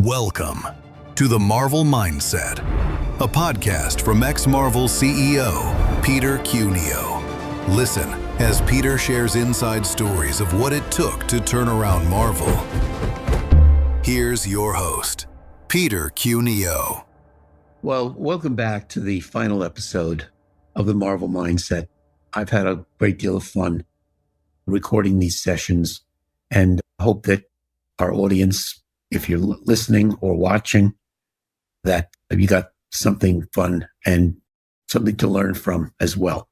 Welcome to the Marvel Mindset, a podcast from ex-Marvel CEO Peter Cuneo. Listen as Peter shares inside stories of what it took to turn around Marvel. Here's your host, Peter Cuneo. Well, welcome back to the final episode of the Marvel Mindset. I've had a great deal of fun recording these sessions and hope that our audience, if you're listening or watching, that you got something fun and something to learn from as well.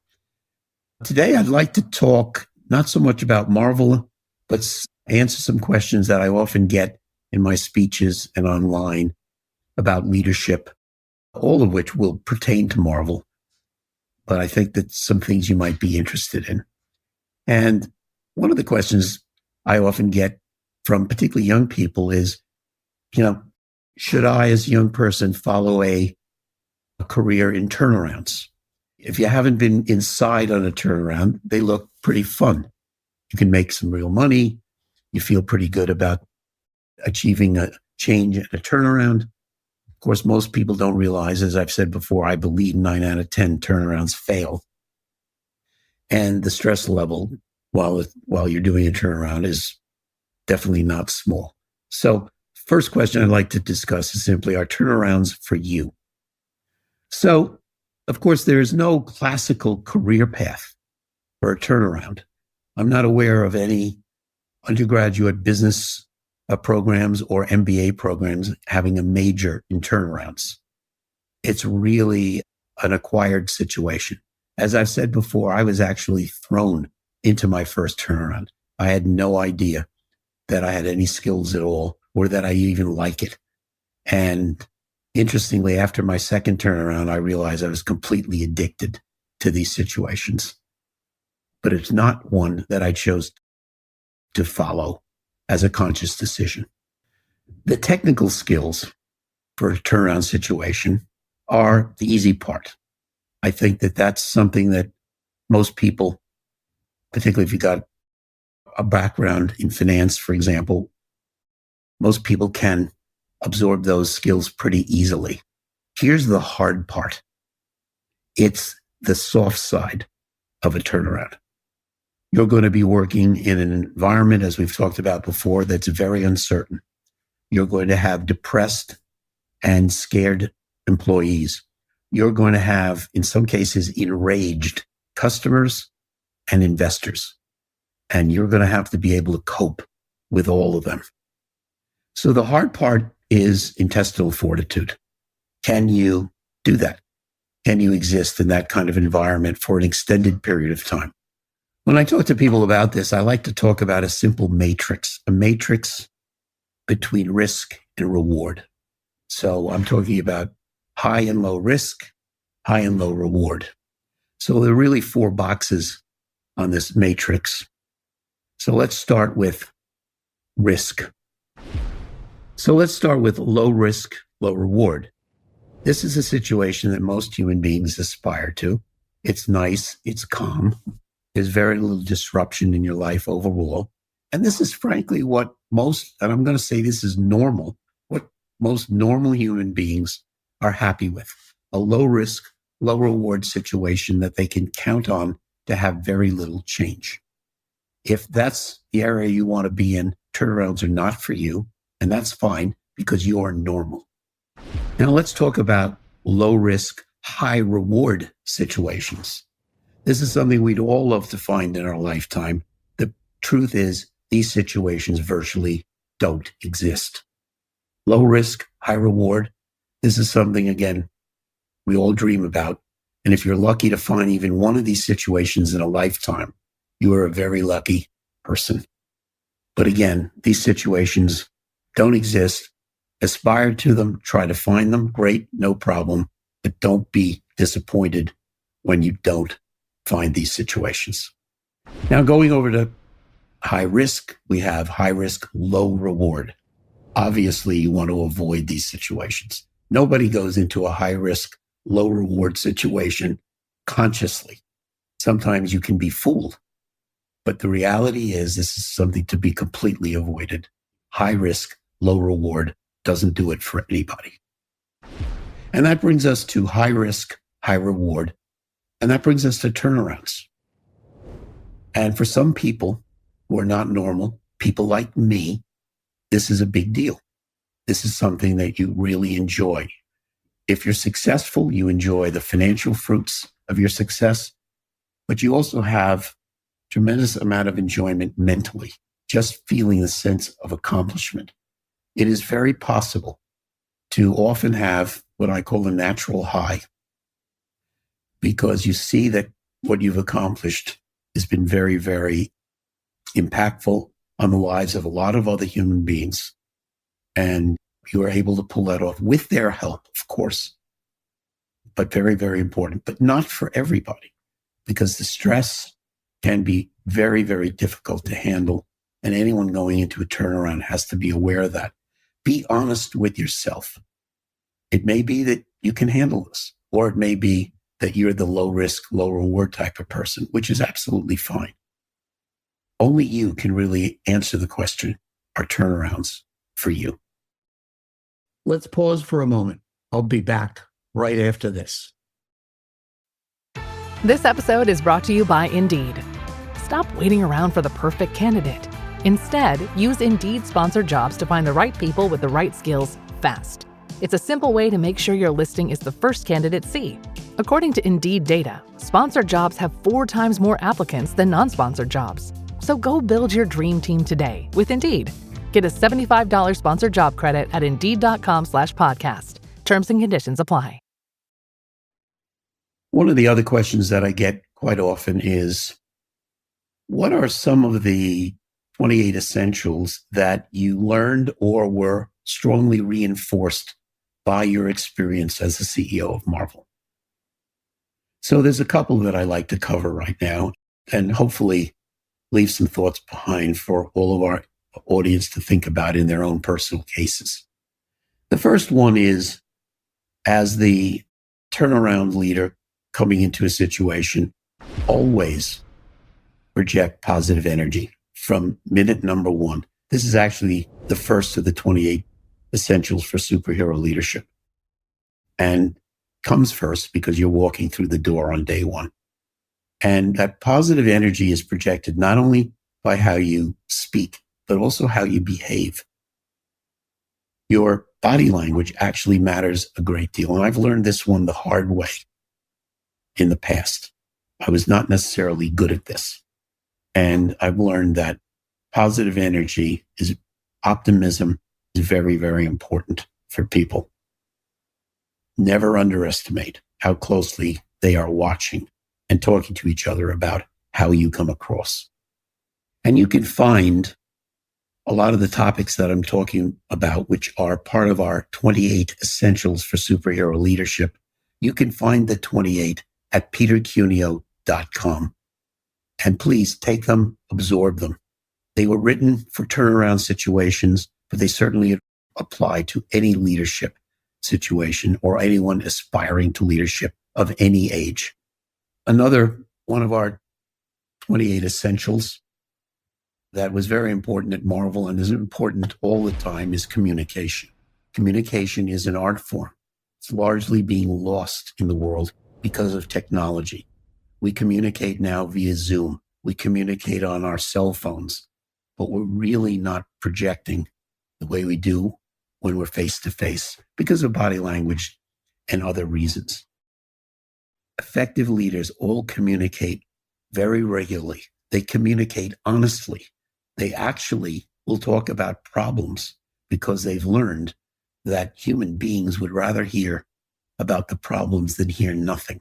Today, I'd like to talk not so much about Marvel, but answer some questions that I often get in my speeches and online about leadership, all of which will pertain to Marvel. But I think that some things you might be interested in. And one of the questions I often get from particularly young people is, should I, as a young person, follow a career in turnarounds? If you haven't been inside on a turnaround, they look pretty fun. You can make some real money. You feel pretty good about achieving a change and a turnaround. Of course, most people don't realize, as I've said before, I believe 9 out of 10 turnarounds fail. And the stress level while you're doing a turnaround is definitely not small. So first question I'd like to discuss is simply, are turnarounds for you? So, of course, there is no classical career path for a turnaround. I'm not aware of any undergraduate business programs or MBA programs having a major in turnarounds. It's really an acquired situation. As I've said before, I was actually thrown into my first turnaround. I had no idea that I had any skills at all or that I even like it. And interestingly, after my second turnaround, I realized I was completely addicted to these situations. But it's not one that I chose to follow as a conscious decision. The technical skills for a turnaround situation are the easy part. I think that that's something that most people, particularly if you got a background in finance, for example, most people can absorb those skills pretty easily. Here's the hard part. It's the soft side of a turnaround. You're going to be working in an environment, as we've talked about before, that's very uncertain. You're going to have depressed and scared employees. You're going to have, in some cases, enraged customers and investors. And you're going to have to be able to cope with all of them. So the hard part is intestinal fortitude. Can you do that? Can you exist in that kind of environment for an extended period of time? When I talk to people about this, I like to talk about a simple matrix, a matrix between risk and reward. So I'm talking about high and low risk, high and low reward. So there are really 4 boxes on this matrix. So let's start with risk. So let's start with low risk, low reward. This is a situation that most human beings aspire to. It's nice. It's calm. There's very little disruption in your life overall. And this is frankly what most, and I'm going to say this is normal, what most normal human beings are happy with. A low risk, low reward situation that they can count on to have very little change. If that's the area you want to be in, turnarounds are not for you, and that's fine because you are normal. Now let's talk about low risk, high reward situations. This is something we'd all love to find in our lifetime. The truth is, these situations virtually don't exist. Low risk, high reward. This is something, again, we all dream about. And if you're lucky to find even one of these situations in a lifetime, you are a very lucky person. But again, these situations don't exist. Aspire to them, try to find them. Great, no problem. But don't be disappointed when you don't find these situations. Now, going over to high risk, we have high risk, low reward. Obviously, you want to avoid these situations. Nobody goes into a high risk, low reward situation consciously. Sometimes you can be fooled, but the reality is this is something to be completely avoided. High risk, low reward. doesn't do it for anybody. And that brings us to high risk, high reward. And that brings us to turnarounds. And for some people who are not normal, people like me, this is a big deal. This is something that you really enjoy. If you're successful, you enjoy the financial fruits of your success, but you also have tremendous amount of enjoyment mentally, just feeling the sense of accomplishment. It is very possible to often have what I call a natural high, because you see that what you've accomplished has been very, very impactful on the lives of a lot of other human beings. And you are able to pull that off with their help, of course, but very, very important, but not for everybody, because the stress can be very, very difficult to handle. And anyone going into a turnaround has to be aware of that. Be honest with yourself. It may be that you can handle this, or it may be that you're the low risk, low reward type of person, which is absolutely fine. Only you can really answer the question, are turnarounds for you? Let's pause for a moment. I'll be back right after this. This episode is brought to you by Indeed. Stop waiting around for the perfect candidate. Instead, use Indeed sponsored jobs to find the right people with the right skills fast. It's a simple way to make sure your listing is the first candidates see. According to Indeed data, sponsored jobs have 4 times more applicants than non-sponsored jobs. So go build your dream team today with Indeed. Get a $75 sponsored job credit at Indeed.com/podcast. Terms and conditions apply. One of the other questions that I get quite often is, what are some of the 28 essentials that you learned or were strongly reinforced by your experience as the CEO of Marvel? So there's a couple that I like to cover right now, and hopefully leave some thoughts behind for all of our audience to think about in their own personal cases. The first one is, as the turnaround leader coming into a situation, always project positive energy from minute number 1. This is actually the first of the 28 essentials for superhero leadership, and comes first because you're walking through the door on day 1. And that positive energy is projected not only by how you speak, but also how you behave. Your body language actually matters a great deal. And I've learned this one the hard way in the past. I was not necessarily good at this. And I've learned that positive energy is optimism is very, very important for people. Never underestimate how closely they are watching and talking to each other about how you come across. And you can find a lot of the topics that I'm talking about, which are part of our 28 essentials for superhero leadership. You can find the 28 at petercuneo.com. And please take them, absorb them. They were written for turnaround situations, but they certainly apply to any leadership situation or anyone aspiring to leadership of any age. Another one of our 28 essentials that was very important at Marvel and is important all the time is communication. Communication is an art form. It's largely being lost in the world because of technology. We communicate now via Zoom. We communicate on our cell phones, but we're really not projecting the way we do when we're face to face because of body language and other reasons. Effective leaders all communicate very regularly. They communicate honestly. They actually will talk about problems because they've learned that human beings would rather hear about the problems than hear nothing.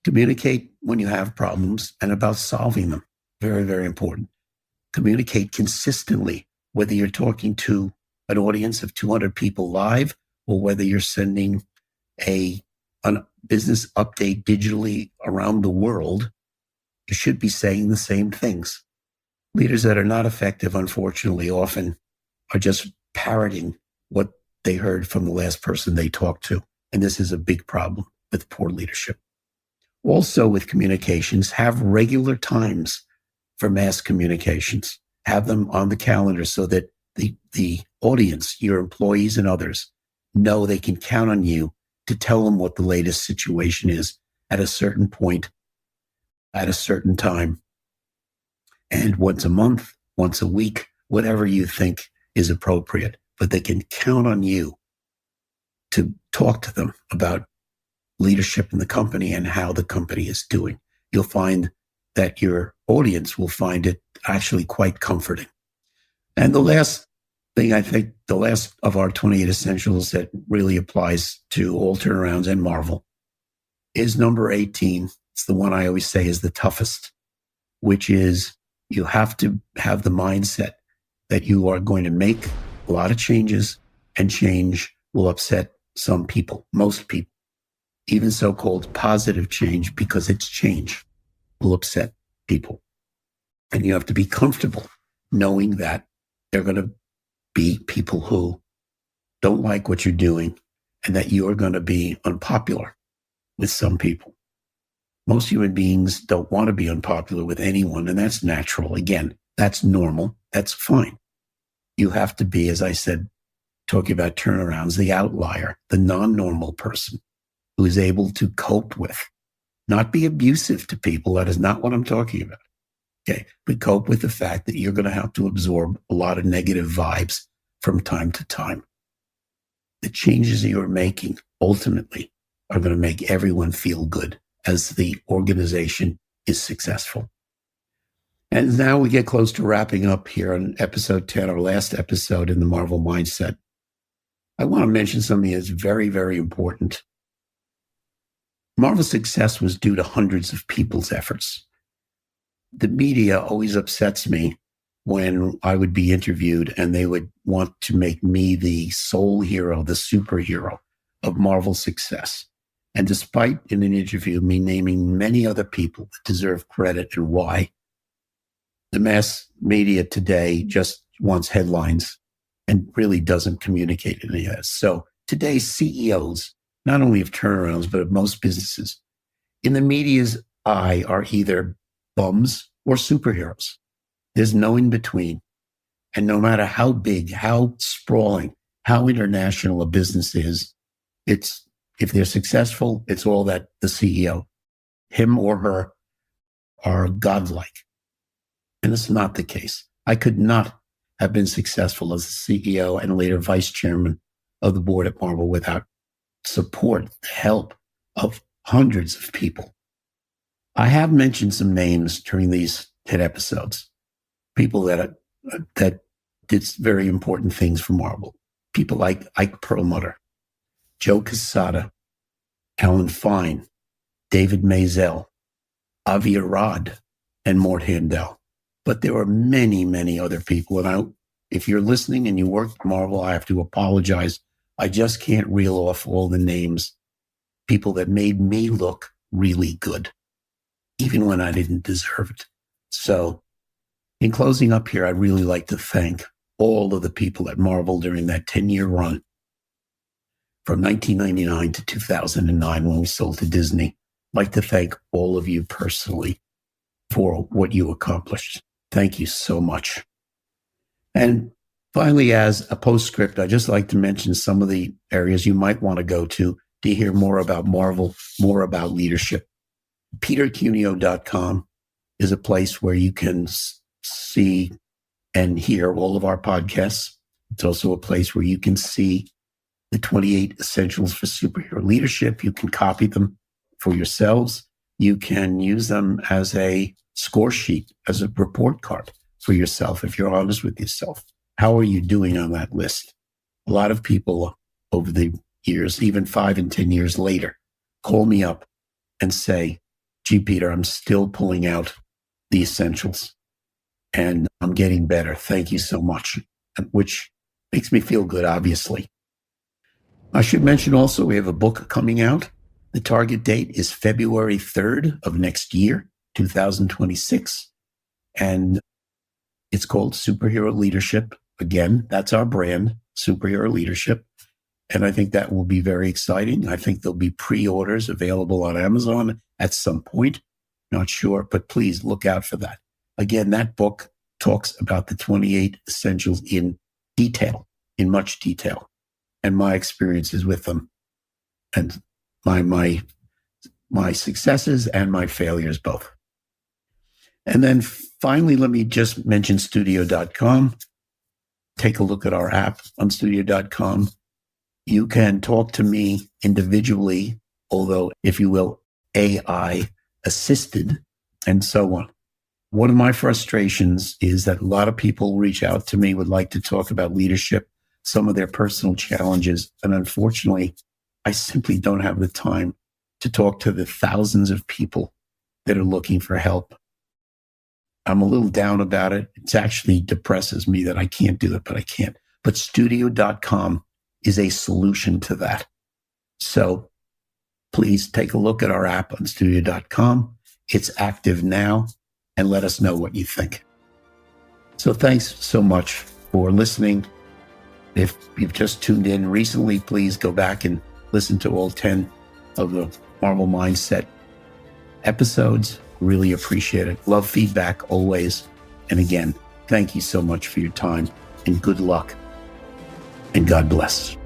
Communicate when you have problems and about solving them. Very, very important. Communicate consistently, whether you're talking to an audience of 200 people live or whether you're sending a business update digitally around the world. You should be saying the same things. Leaders that are not effective, unfortunately, often are just parroting what they heard from the last person they talked to. And this is a big problem with poor leadership. Also with communications, have regular times for mass communications. Have them on the calendar so that the audience, your employees and others, know they can count on you to tell them what the latest situation is at a certain point, at a certain time, and once a month, once a week, whatever you think is appropriate. But they can count on you to talk to them about leadership in the company and how the company is doing. You'll find that your audience will find it actually quite comforting. And the last thing, I think, the last of our 28 essentials that really applies to all turnarounds and Marvel is number 18. It's the one I always say is the toughest, which is you have to have the mindset that you are going to make a lot of changes, and change will upset some people, most people. Even so-called positive change, because it's change, will upset people. And you have to be comfortable knowing that there are going to be people who don't like what you're doing and that you are going to be unpopular with some people. Most human beings don't want to be unpopular with anyone, and that's natural. Again, that's normal. That's fine. You have to be, as I said, talking about turnarounds, the outlier, the non-normal person who is able to cope with, not be abusive to people. That is not what I'm talking about. Okay. But cope with the fact that you're going to have to absorb a lot of negative vibes from time to time. The changes that you're making ultimately are going to make everyone feel good as the organization is successful. And now we get close to wrapping up here on episode 10, our last episode in the Marvel Mindset. I want to mention something that's very, very important. Marvel's success was due to hundreds of people's efforts. The media always upsets me when I would be interviewed and they would want to make me the sole hero, the superhero of Marvel's success. And despite in an interview me naming many other people that deserve credit and why, the mass media today just wants headlines and really doesn't communicate any of this. So today's CEOs, not only of turnarounds, but of most businesses, in the media's eye are either bums or superheroes. There's no in between. And no matter how big, how sprawling, how international a business is, it's, if they're successful, it's all that the CEO, him or her, are godlike. And it's not the case. I could not have been successful as the CEO and later vice chairman of the board at Marvel without support, help of hundreds of people. I have mentioned some names during these 10 episodes, people that did very important things for Marvel. People like Ike Perlmutter, Joe Quesada, Alan Fine, David Maisel, Avi Arad, and Mort Handel. But there were many, many other people. And if you're listening and you work at Marvel, I have to apologize. I just can't reel off all the names, people that made me look really good, even when I didn't deserve it. So in closing up here, I'd really like to thank all of the people at Marvel during that 10-year run from 1999 to 2009 when we sold to Disney. I'd like to thank all of you personally for what you accomplished. Thank you so much. And finally, as a postscript, I'd just like to mention some of the areas you might want to go to hear more about Marvel, more about leadership. PeterCuneo.com is a place where you can see and hear all of our podcasts. It's also a place where you can see the 28 essentials for superhero leadership. You can copy them for yourselves. You can use them as a score sheet, as a report card for yourself, if you're honest with yourself. How are you doing on that list? A lot of people over the years, even 5 and 10 years later, call me up and say, gee, Peter, I'm still pulling out the essentials and I'm getting better. Thank you so much, which makes me feel good, obviously. I should mention also, we have a book coming out. The target date is February 3rd of next year, 2026. And it's called Superhero Leadership. Again, that's our brand, Superhero Leadership. And I think that will be very exciting. I think there'll be pre-orders available on Amazon at some point. Not sure, but please look out for that. Again, that book talks about the 28 essentials in detail, in much detail and my experiences with them and my successes and my failures both. And then finally, let me just mention studio.com. Take a look at our app on studio.com. You can talk to me individually, although, if you will, AI assisted, and so on. One of my frustrations is that a lot of people reach out to me, would like to talk about leadership, some of their personal challenges. And unfortunately, I simply don't have the time to talk to the thousands of people that are looking for help. I'm a little down about it. It actually depresses me that I can't do it, but I can't. But studio.com is a solution to that. So please take a look at our app on studio.com. It's active now, and let us know what you think. So thanks so much for listening. If you've just tuned in recently, please go back and listen to all 10 of the Marvel Mindset episodes. Really appreciate it. Love feedback always. And again, thank you so much for your time, and good luck, and God bless.